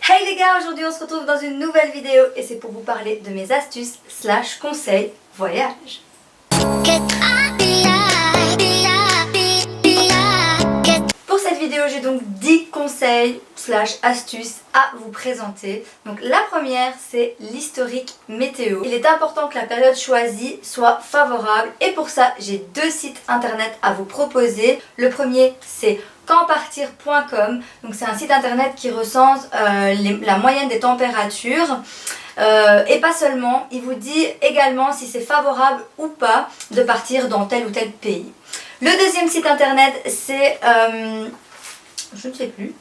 Hey les gars, aujourd'hui on se retrouve dans une nouvelle vidéo et c'est pour vous parler de mes astuces / conseils voyage. Pour cette vidéo, j'ai donc 10 conseils / astuces à vous présenter. Donc la première, c'est l'historique météo. Il est important que la période choisie soit favorable et pour ça, j'ai 2 sites internet à vous proposer. Le premier, c'est quandpartir.com. Donc c'est un site internet qui recense la moyenne des températures. Et pas seulement, il vous dit également si c'est favorable ou pas de partir dans tel ou tel pays. Le deuxième site internet, c'est, je ne sais plus,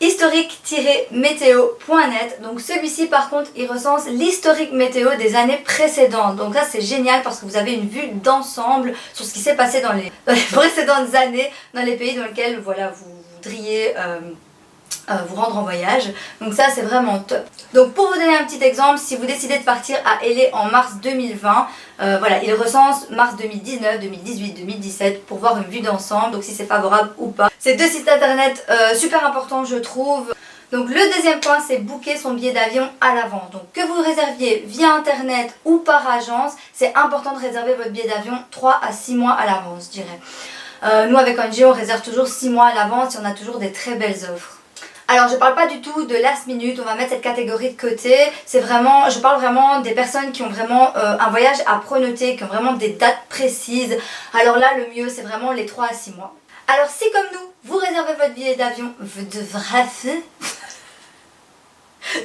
historique-météo.net. Donc celui-ci par contre, il recense l'historique météo des années précédentes. Donc là c'est génial parce que vous avez une vue d'ensemble sur ce qui s'est passé dans les précédentes années dans les pays dans lesquels voilà, vous voudriez vous rendre en voyage. Donc ça c'est vraiment top. Donc pour vous donner un petit exemple, si vous décidez de partir à LA en mars 2020, voilà, il recense mars 2019, 2018, 2017 pour voir une vue d'ensemble, donc si c'est favorable ou pas. C'est 2 sites internet super importants je trouve. Donc le deuxième point, c'est booker son billet d'avion à l'avance. Donc que vous réserviez via internet ou par agence, c'est important de réserver votre billet d'avion 3 à 6 mois à l'avance, je dirais. Nous avec Angie, on réserve toujours 6 mois à l'avance et on a toujours des très belles offres. Alors je parle pas du tout de last minute, on va mettre cette catégorie de côté, c'est vraiment, je parle vraiment des personnes qui ont vraiment un voyage à pronoter, qui ont vraiment des dates précises. Alors là le mieux c'est vraiment les 3 à 6 mois. Alors si comme nous, vous réservez votre billet d'avion de vrai feu,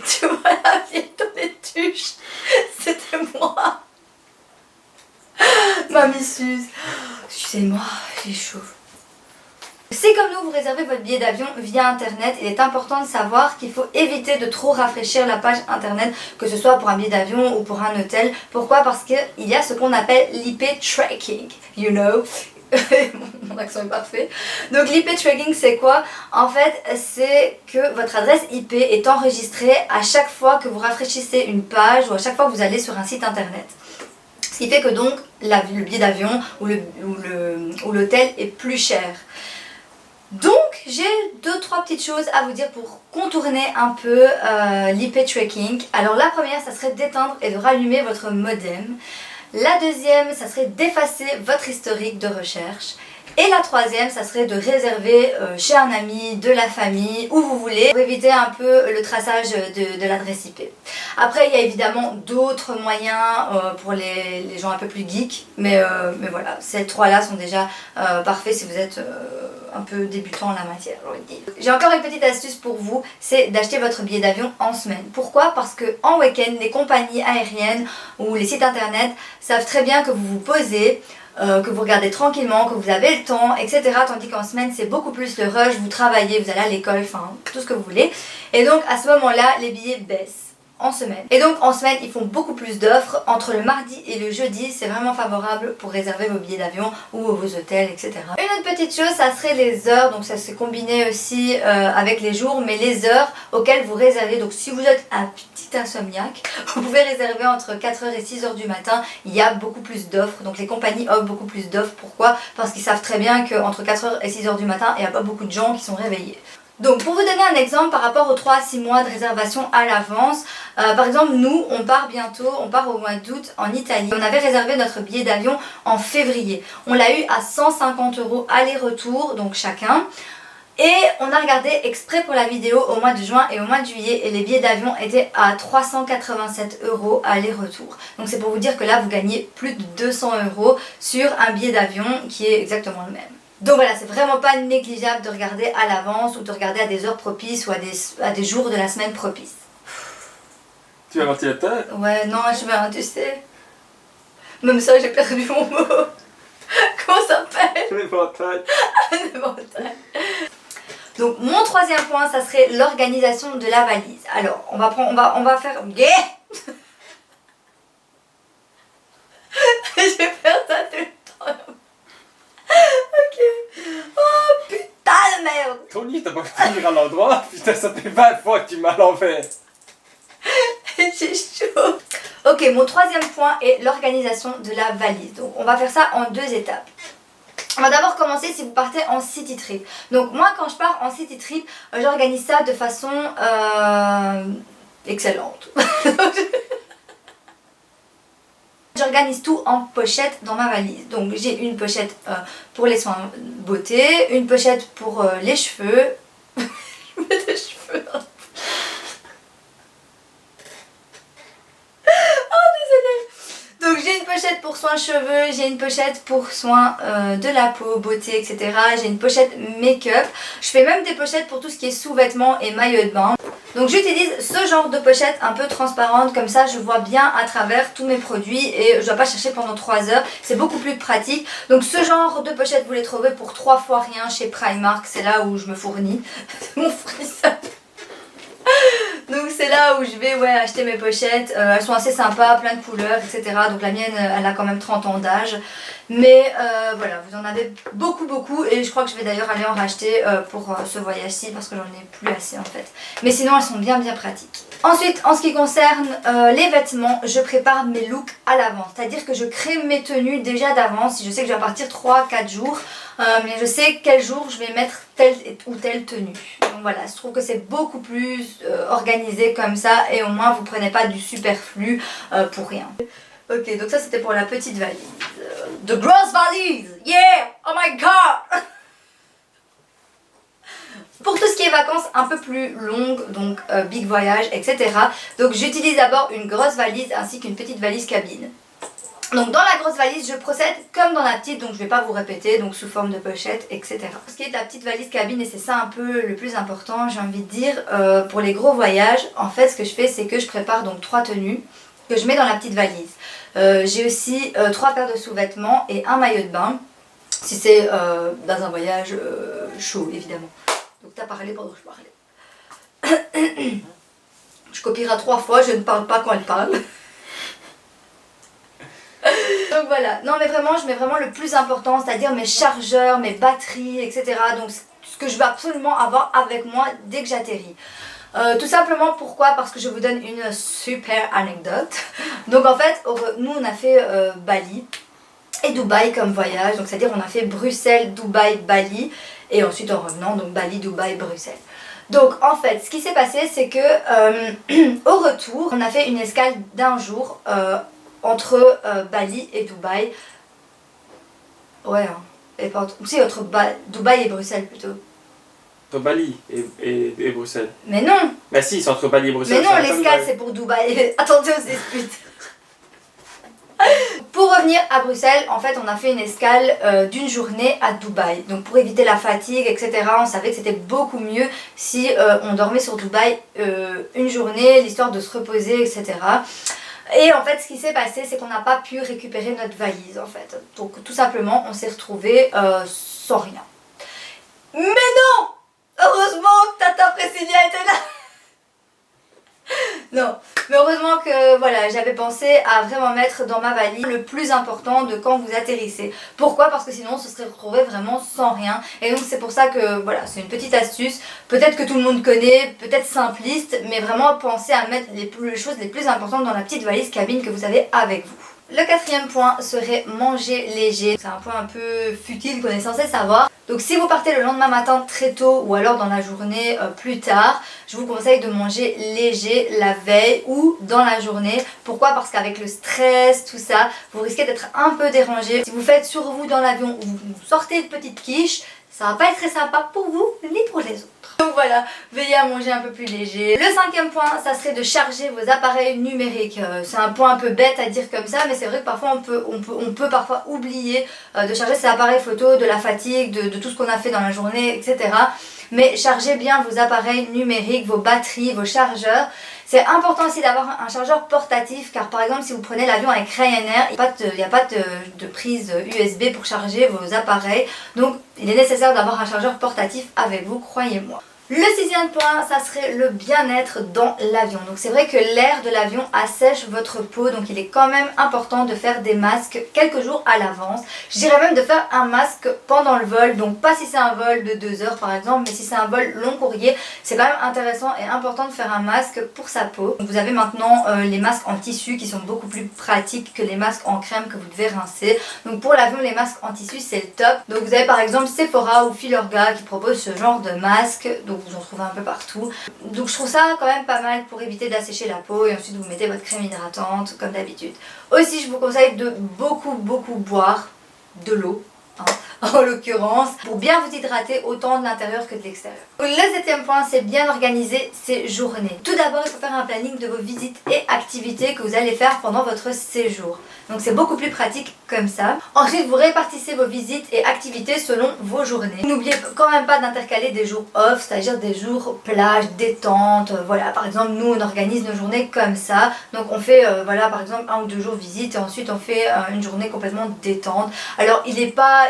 tu vois la vieille dans les tuches, c'était moi. Mamie Suze, excusez-moi, j'ai chaud. Si comme nous vous réservez votre billet d'avion via internet, il est important de savoir qu'il faut éviter de trop rafraîchir la page internet, que ce soit pour un billet d'avion ou pour un hôtel. Pourquoi? Parce qu'il y a ce qu'on appelle l'IP tracking, you know. Mon accent est parfait. Donc l'IP tracking c'est quoi? En fait c'est que votre adresse IP est enregistrée à chaque fois que vous rafraîchissez une page ou à chaque fois que vous allez sur un site internet. Ce qui fait que donc le billet d'avion ou l'hôtel est plus cher. Donc j'ai 2-3 petites choses à vous dire pour contourner un peu l'IP tracking. Alors la première, ça serait d'éteindre et de rallumer votre modem. La deuxième, ça serait d'effacer votre historique de recherche. Et la troisième, ça serait de réserver chez un ami, de la famille, où vous voulez, pour éviter un peu le traçage de l'adresse IP. Après, il y a évidemment d'autres moyens pour les gens un peu plus geeks, mais voilà, ces 3-là sont déjà parfaits si vous êtes un peu débutant en la matière. J'ai encore une petite astuce pour vous, c'est d'acheter votre billet d'avion en semaine. Pourquoi? Parce que en week-end, les compagnies aériennes ou les sites internet savent très bien que vous vous posez, que vous regardez tranquillement, que vous avez le temps, etc. Tandis qu'en semaine c'est beaucoup plus le rush, vous travaillez, vous allez à l'école, enfin tout ce que vous voulez. Et donc à ce moment-là, les billets baissent en semaine. Et donc en semaine, ils font beaucoup plus d'offres. Entre le mardi et le jeudi, c'est vraiment favorable pour réserver vos billets d'avion ou vos hôtels, etc. Une autre petite chose, ça serait les heures. Donc ça se combiné aussi avec les jours, mais les heures auxquelles vous réservez. Donc si vous êtes un petit insomniaque, vous pouvez réserver entre 4h et 6h du matin. Il y a beaucoup plus d'offres. Donc les compagnies offrent beaucoup plus d'offres. Pourquoi? Parce qu'ils savent très bien qu'entre 4h et 6h du matin, il n'y a pas beaucoup de gens qui sont réveillés. Donc pour vous donner un exemple par rapport aux 3 à 6 mois de réservation à l'avance, par exemple nous on part bientôt, on part au mois d'août en Italie. On avait réservé notre billet d'avion en février. On l'a eu à 150 € aller-retour, donc chacun. Et on a regardé exprès pour la vidéo au mois de juin et au mois de juillet et les billets d'avion étaient à 387 € aller-retour. Donc c'est pour vous dire que là vous gagnez plus de 200 € sur un billet d'avion qui est exactement le même. Donc voilà, c'est vraiment pas négligeable de regarder à l'avance ou de regarder à des heures propices ou à des jours de la semaine propices. Tu vas partir à tête? Ouais, non, je vais, tu sais. Même ça, j'ai perdu mon mot. Comment ça s'appelle? L'éventail. L'éventail. Donc mon troisième point, ça serait l'organisation de la valise. Alors, on va faire... Je vais faire ça tout le temps. Ok. Oh putain de merde. Tony, t'as pas pu tenir à l'endroit? Putain, ça fait 20 fois que tu m'as à l'envers. J'ai chaud. Ok, mon troisième point est l'organisation de la valise. Donc on va faire ça en 2 étapes. On va d'abord commencer si vous partez en city trip. Donc moi quand je pars en city trip, j'organise ça de façon excellente. J'organise tout en pochette dans ma valise. Donc j'ai une pochette pour les soins beauté, une pochette pour les cheveux. Je mets des cheveux. Donc j'ai une pochette pour soins cheveux, j'ai une pochette pour soins de la peau, beauté, etc. J'ai une pochette make-up. Je fais même des pochettes pour tout ce qui est sous-vêtements et maillots de bain. Donc j'utilise ce genre de pochette un peu transparente, comme ça je vois bien à travers tous mes produits et je dois pas chercher pendant 3 heures, c'est beaucoup plus pratique. Donc ce genre de pochette vous les trouvez pour 3 fois rien chez Primark, c'est là où je me fournis. Mon frisson. Donc c'est là où je vais acheter mes pochettes, elles sont assez sympas, plein de couleurs, etc. Donc la mienne elle a quand même 30 ans d'âge. Mais voilà, vous en avez beaucoup et je crois que je vais d'ailleurs aller en racheter pour ce voyage-ci parce que j'en ai plus assez en fait. Mais sinon elles sont bien pratiques. Ensuite en ce qui concerne les vêtements, je prépare mes looks à l'avance. C'est-à-dire que je crée mes tenues déjà d'avance. Si je sais que je vais partir 3-4 jours, mais je sais quel jour je vais mettre telle ou telle tenue. Donc voilà, je trouve que c'est beaucoup plus organisé comme ça et au moins vous prenez pas du superflu pour rien. Ok, donc ça c'était pour la petite valise. The gross valise! Yeah! Oh my god! Pour tout ce qui est vacances un peu plus longues, donc big voyage, etc. Donc j'utilise d'abord une grosse valise ainsi qu'une petite valise cabine. Donc dans la grosse valise, je procède comme dans la petite, donc je ne vais pas vous répéter, donc sous forme de pochette, etc. Pour ce qui est de la petite valise cabine, et c'est ça un peu le plus important, j'ai envie de dire, pour les gros voyages, en fait ce que je fais c'est que je prépare donc 3 tenues que je mets dans la petite valise. J'ai aussi 3 paires de sous-vêtements et un maillot de bain, si c'est dans un voyage chaud évidemment. Donc t'as parlé pendant que je parlais. Je copierai 3 fois, je ne parle pas quand elle parle. Donc voilà, non mais vraiment je mets vraiment le plus important, c'est-à-dire mes chargeurs, mes batteries, etc. Donc ce que je veux absolument avoir avec moi dès que j'atterris. Tout simplement pourquoi? Parce que je vous donne une super anecdote. Donc en fait, nous on a fait Bali et Dubaï comme voyage. Donc c'est-à-dire on a fait Bruxelles, Dubaï, Bali et ensuite en revenant donc Bali, Dubaï, Bruxelles. Donc en fait ce qui s'est passé c'est que au retour on a fait une escale d'1 jour entre Bali et Dubaï. Ouais hein. Et pas entre... Si entre Dubaï et Bruxelles plutôt. Entre Bali et Bruxelles. Mais non. Bah si, c'est entre Bali et Bruxelles. Mais non, l'escale c'est pour Dubaï. Attendez aux disputes. Pour revenir à Bruxelles, en fait on a fait une escale d'une journée à Dubaï. Donc pour éviter la fatigue, etc. On savait que c'était beaucoup mieux si on dormait sur Dubaï une journée, l'histoire de se reposer, etc. Et en fait ce qui s'est passé c'est qu'on n'a pas pu récupérer notre valise en fait. Donc tout simplement on s'est retrouvés sans rien. Mais non! Heureusement que Tata Priscilla était là. Non, mais heureusement que voilà, j'avais pensé à vraiment mettre dans ma valise le plus important de quand vous atterrissez. Pourquoi? Parce que sinon on se serait retrouvé vraiment sans rien. Et donc c'est pour ça que voilà, c'est une petite astuce. Peut-être que tout le monde connaît, peut-être simpliste, mais vraiment pensez à mettre les choses les plus importantes dans la petite valise cabine que vous avez avec vous. Le 4e point serait manger léger. C'est un point un peu futile qu'on est censé savoir. Donc si vous partez le lendemain matin très tôt ou alors dans la journée plus tard, je vous conseille de manger léger la veille ou dans la journée. Pourquoi? Parce qu'avec le stress, tout ça, vous risquez d'être un peu dérangé. Si vous faites sur vous dans l'avion ou vous sortez de petites quiches, ça va pas être très sympa pour vous ni pour les autres. Donc voilà, veillez à manger un peu plus léger. Le 5e point, ça serait de charger vos appareils numériques. C'est un point un peu bête à dire comme ça, mais c'est vrai que parfois on peut parfois oublier de charger ses appareils photo, de la fatigue, de tout ce qu'on a fait dans la journée, etc. Mais chargez bien vos appareils numériques, vos batteries, vos chargeurs. C'est important aussi d'avoir un chargeur portatif car par exemple si vous prenez l'avion avec Ryanair, il n'y a pas de prise USB pour charger vos appareils. Donc il est nécessaire d'avoir un chargeur portatif avec vous, croyez-moi. Le sixième point, ça serait le bien-être dans l'avion. Donc c'est vrai que l'air de l'avion assèche votre peau, donc il est quand même important de faire des masques quelques jours à l'avance. Je dirais même de faire un masque pendant le vol, donc pas si c'est un vol de 2 heures par exemple, mais si c'est un vol long courrier, c'est quand même intéressant et important de faire un masque pour sa peau. Donc vous avez maintenant les masques en tissu qui sont beaucoup plus pratiques que les masques en crème que vous devez rincer. Donc pour l'avion, les masques en tissu c'est le top. Donc vous avez par exemple Sephora ou Filorga qui proposent ce genre de masque. Donc vous en trouvez un peu partout. Donc je trouve ça quand même pas mal pour éviter d'assécher la peau et ensuite vous mettez votre crème hydratante comme d'habitude. Aussi je vous conseille de beaucoup boire de l'eau. En l'occurrence, pour bien vous hydrater autant de l'intérieur que de l'extérieur. Le septième point, c'est bien organiser ses journées. Tout d'abord, il faut faire un planning de vos visites et activités que vous allez faire pendant votre séjour. Donc c'est beaucoup plus pratique comme ça. Ensuite, vous répartissez vos visites et activités selon vos journées. N'oubliez quand même pas d'intercaler des jours off, c'est-à-dire des jours plage, détente. Voilà, par exemple, nous on organise nos journées comme ça. Donc on fait, voilà, par exemple 1 ou 2 jours visite et ensuite on fait une journée complètement détente. Alors il n'est pas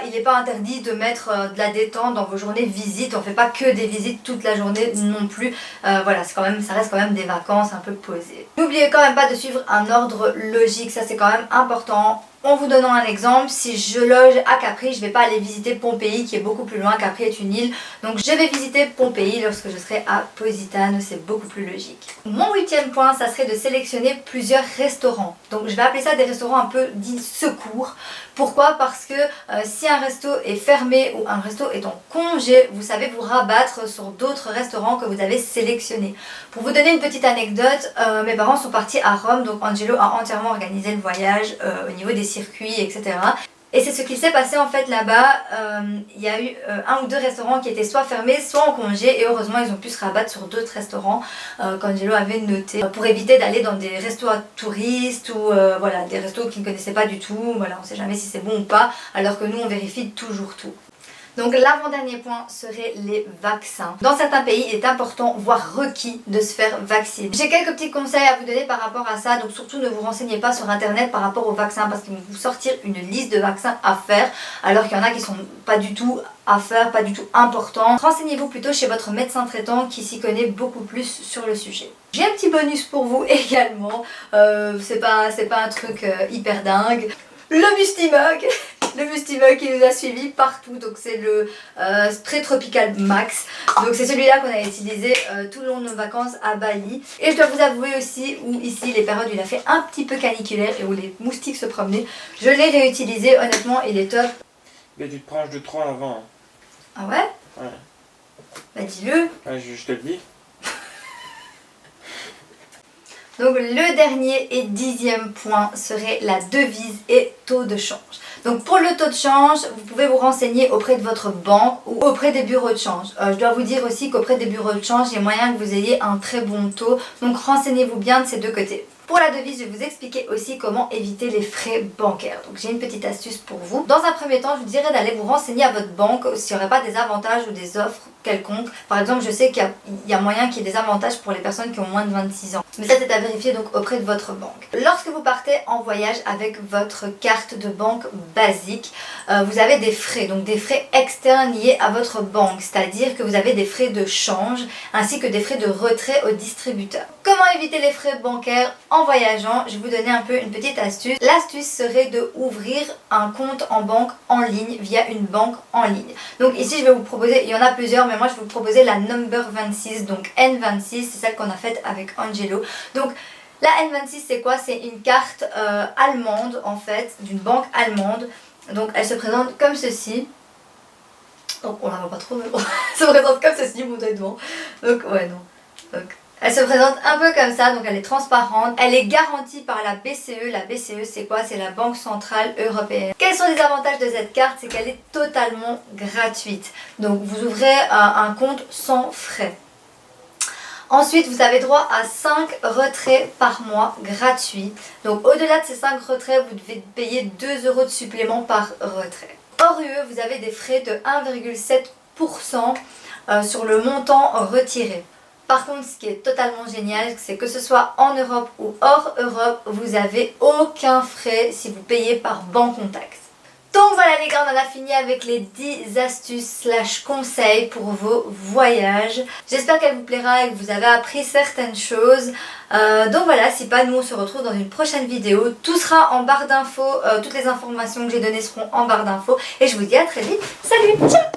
interdit de mettre de la détente dans vos journées visites. On fait pas que des visites toute la journée non plus. Voilà, ça reste quand même des vacances un peu posées. N'oubliez quand même pas de suivre un ordre logique, ça c'est quand même important. En vous donnant un exemple, si je loge à Capri, je ne vais pas aller visiter Pompéi qui est beaucoup plus loin. Capri est une île, donc je vais visiter Pompéi lorsque je serai à Positano, c'est beaucoup plus logique. Mon huitième point, ça serait de sélectionner plusieurs restaurants. Donc je vais appeler ça des restaurants un peu dits secours. Pourquoi? Parce que si un resto est fermé ou un resto est en congé, vous savez vous rabattre sur d'autres restaurants que vous avez sélectionnés. Pour vous donner une petite anecdote, mes parents sont partis à Rome, donc Angelo a entièrement organisé le voyage au niveau des circuits, etc. Et c'est ce qui s'est passé en fait là-bas. Il y a eu 1 ou 2 restaurants qui étaient soit fermés, soit en congé. Et heureusement, ils ont pu se rabattre sur d'autres restaurants qu'Angelo avait noté. Pour éviter d'aller dans des restos à touristes ou voilà, des restos qu'ils ne connaissaient pas du tout. Voilà, on ne sait jamais si c'est bon ou pas. Alors que nous, on vérifie toujours tout. Donc l'avant-dernier point serait les vaccins. Dans certains pays, il est important, voire requis, de se faire vacciner. J'ai quelques petits conseils à vous donner par rapport à ça. Donc surtout ne vous renseignez pas sur internet par rapport aux vaccins parce qu'ils vont vous sortir une liste de vaccins à faire alors qu'il y en a qui sont pas du tout à faire, pas du tout importants. Renseignez-vous plutôt chez votre médecin traitant qui s'y connaît beaucoup plus sur le sujet. J'ai un petit bonus pour vous également. C'est pas un truc hyper dingue. Le Mustimug. Le Mustimug qui nous a suivis partout, donc c'est le Spray Tropical Max. Donc c'est celui-là qu'on a utilisé tout le long de nos vacances à Bali. Et je dois vous avouer aussi, où ici les périodes où il a fait un petit peu caniculaire et où les moustiques se promenaient, je l'ai réutilisé, honnêtement il est top. Mais tu te prends de trop avant. Ah ouais? Ouais. Bah dis-le. Ouais, je te le dis. Donc le dernier et 10e point serait la devise et taux de change. Donc pour le taux de change, vous pouvez vous renseigner auprès de votre banque ou auprès des bureaux de change. Je dois vous dire aussi qu'auprès des bureaux de change, il y a moyen que vous ayez un très bon taux. Donc renseignez-vous bien de ces deux côtés. Pour la devise, je vais vous expliquer aussi comment éviter les frais bancaires. Donc j'ai une petite astuce pour vous. Dans un premier temps, je vous dirais d'aller vous renseigner à votre banque s'il n'y aurait pas des avantages ou des offres quelconques. Par exemple, je sais qu'il y a moyen qu'il y ait des avantages pour les personnes qui ont moins de 26 ans. Mais ça, c'est à vérifier donc auprès de votre banque. Lorsque vous partez en voyage avec votre carte de banque basique, vous avez des frais, donc des frais externes liés à votre banque. C'est-à-dire que vous avez des frais de change ainsi que des frais de retrait au distributeur. Comment éviter les frais bancaires en voyageant? Je vais vous donner un peu une petite astuce. L'astuce serait de ouvrir un compte en banque en ligne via une banque en ligne. Donc ici je vais vous proposer, il y en a plusieurs mais moi je vais vous proposer la Number 26, donc N26, c'est celle qu'on a faite avec Angelo. Donc la N26 c'est quoi? C'est une carte allemande en fait, d'une banque allemande. Donc elle se présente comme ceci. Donc on la voit pas trop mais bon, elle se présente comme ceci, mon doigt devant. Donc ouais non. Donc elle se présente un peu comme ça, donc elle est transparente. Elle est garantie par la BCE. La BCE, c'est quoi? C'est la Banque Centrale Européenne. Quels sont les avantages de cette carte? C'est qu'elle est totalement gratuite. Donc vous ouvrez un compte sans frais. Ensuite, vous avez droit à 5 retraits par mois gratuits. Donc au-delà de ces 5 retraits, vous devez payer 2 € de supplément par retrait. Hors UE, vous avez des frais de 1,7% sur le montant retiré. Par contre, ce qui est totalement génial, c'est que ce soit en Europe ou hors Europe, vous n'avez aucun frais si vous payez par Bancontact. Donc voilà les gars, on en a fini avec les 10 astuces / conseils pour vos voyages. J'espère qu'elle vous plaira et que vous avez appris certaines choses. Donc voilà, si pas, nous on se retrouve dans une prochaine vidéo. Tout sera en barre d'infos, toutes les informations que j'ai données seront en barre d'infos. Et je vous dis à très vite. Salut, ciao!